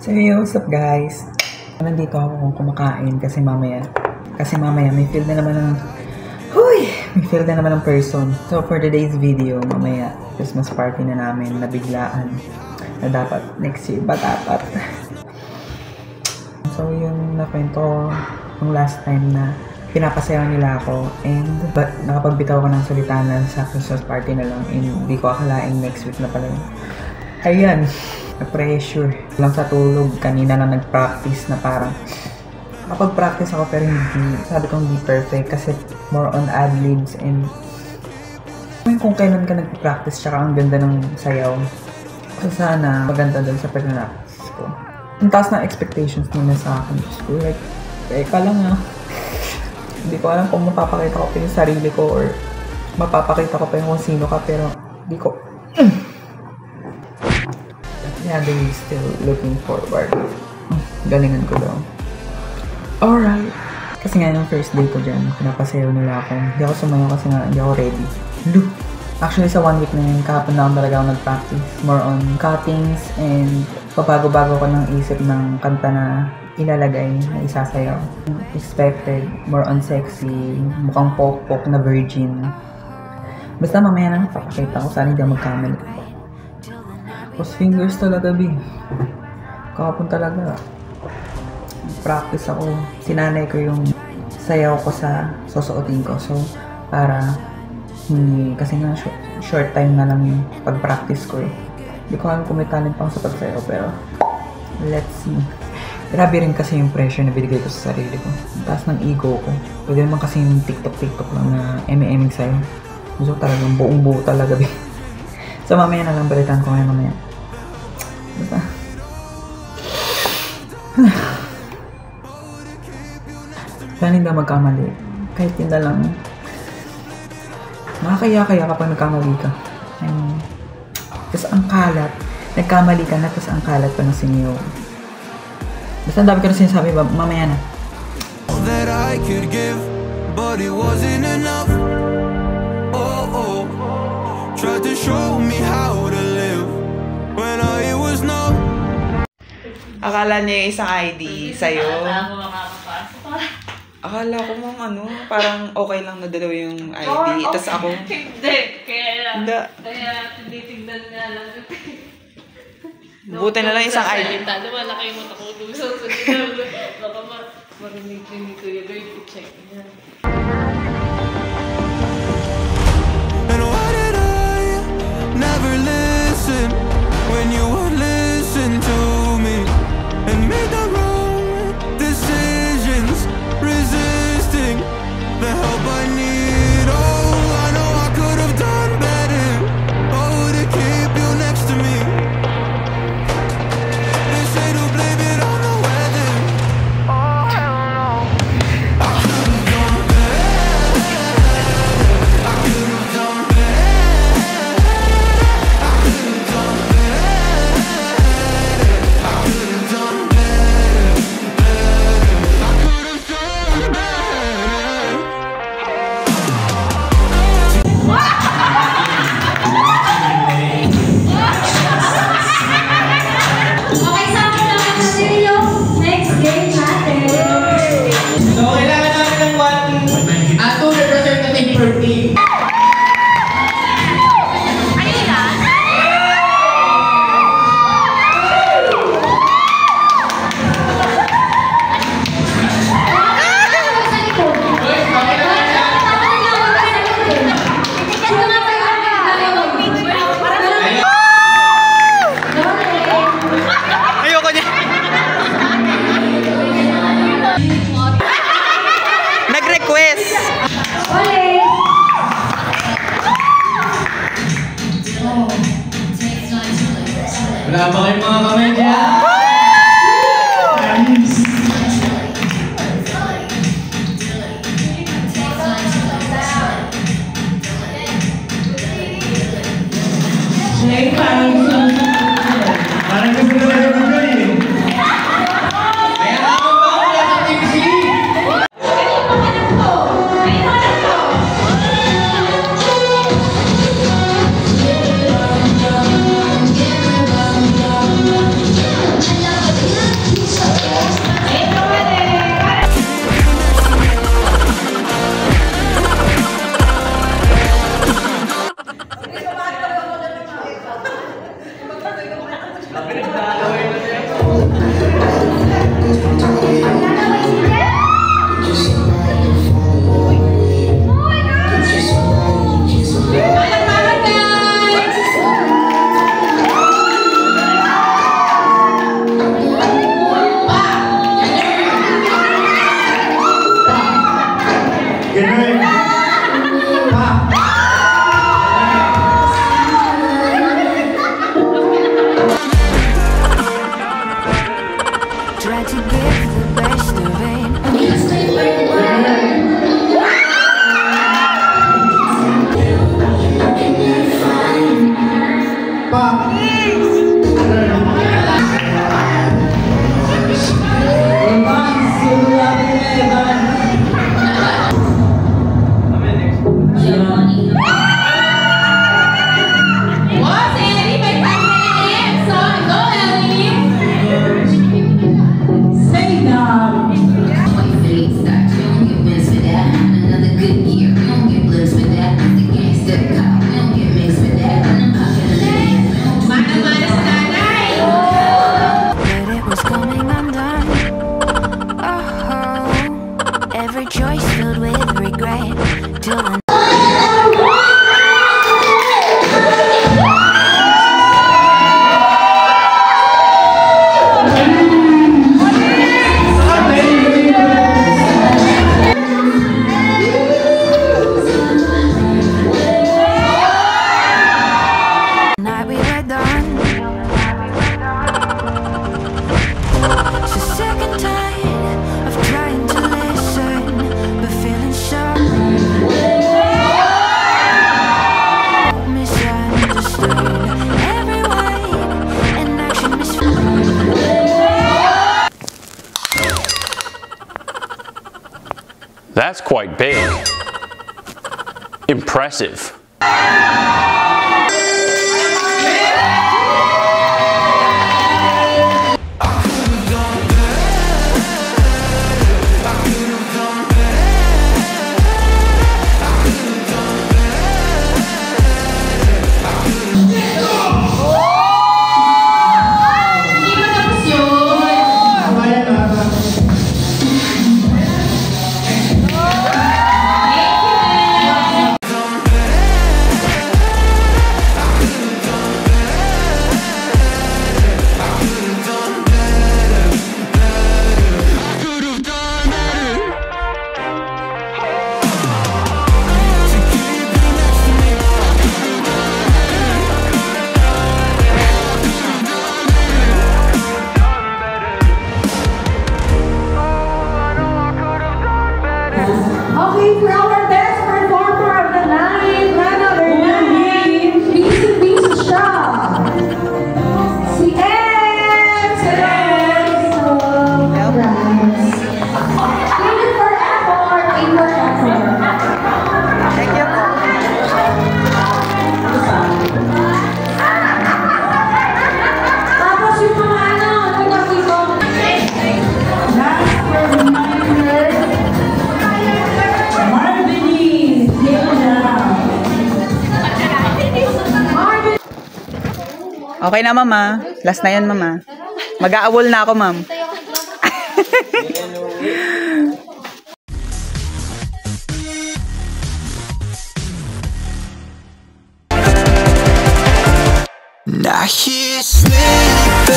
So yo, what's up guys? Nandito ako kumakain kasi mamaya may field na naman ng person. So for today's video, mamaya Christmas party na namin na biglaan na dapat next year ba dapat. So yung nakwento ko yung last time na pinapasayaw nila ako and nakapagbitaw ko ng salita na sa Christmas party na lang and hindi ko akalaing next week na pala yun. Ayan, na-pressure lang sa tulog. Kanina na nag-practice na parang nakapag-practice ako pero sabi kong hindi perfect kasi more on ad-libs and kung kailan ka nag-practice tsaka ang ganda ng sayaw. So sana maganda doon sa pag-practice ko. Ang taas na expectations nila sa akin. So like, teka lang hindi ko alam kung mapapakita ko pa yung sarili ko or mapapakita ko pa yung kung sino ka pero hindi ko yeah, they still looking forward. Galingan ko daw. Alright. Kasi nga yung first day ko dyan, pinapasayaw nila ako. Hindi ako sumayaw kasi nga hindi ako ready. Actually sa 1 week na yun, kahapon na ako talaga ako nag-practice. More on cuttings and pabago-bago ko ng isip ng kanta na ilalagay na isasayaw. Expected, more on sexy, mukhang pok-pok na virgin. Basta mamaya na napapakita ko, sana hindi ako magkamali. Cross fingers talaga, B. Kahapon talaga. Practice ako. Sinanay ko yung sayaw ko sa susuotin ko. So, para kasi nga short time na lang yung pag-practice ko eh. Hindi ko alam kung may talent pang sa pagsayaw pero let's see. Grabe rin kasi yung pressure na binigay ko sa sarili ko. Ang taas ng ego ko. Pwede naman kasi yung TikTok lang na eme-eming sayo. Gusto ko talagang buong-buo talaga, B. So, mamaya na lang balitan ko ngayon mamaya. Basta. Sana hindi magkamali. Kahit yun na lang. Nakakaya-kaya kapag nagkamali ka. Tapos ang kalat. Nagkamali ka na, tapos ang kalat pa ng sinyo. Basta ang dami ko na sinasabi, mamaya na. That I could give, but it wasn't enough. Oh, tried to show me how to live when I was no. Akala niya isang ID sa'yo. Akala ko mong parang okay lang na dalawa yung ID. Oh, tapos ako. Hindi. Kaya tinitignan nga lang. Buti na lang isang ID. Malaki mo ako. Baka marinig ni Kuya Lloyd. I-check niya. And why did I never listen when you would listen to me and make the wrong decisions, resisting the help I need. Oh, I know I could have done better. Oh, to keep you next to me. They say to blame it on the weather. Oh, hell no. I could have done better. I could have done better. I could have done better. I could have done better. I could have done better. Okay, sama na ako sa yung next game natin. So, kailangan namin ng 2 representative per team. Ayoko niya. Nag-request. Okay. Wala ba kayong mga kamay dyan? Parang gusto na nag-gugoy eh. Kaya ako ba ako nasa TV? I love you. quite big. Impressive. Okay, for our best performer of the night, none other than Piece siya. Si Ed! Thank you for effort. Thank you for effort. Thank you po. Tapos yung mga nagkaki ko. Last reminder. Okay na, mama. Last na yan, mama. Mag-aawol na ako, ma'am. Now he's sleeping.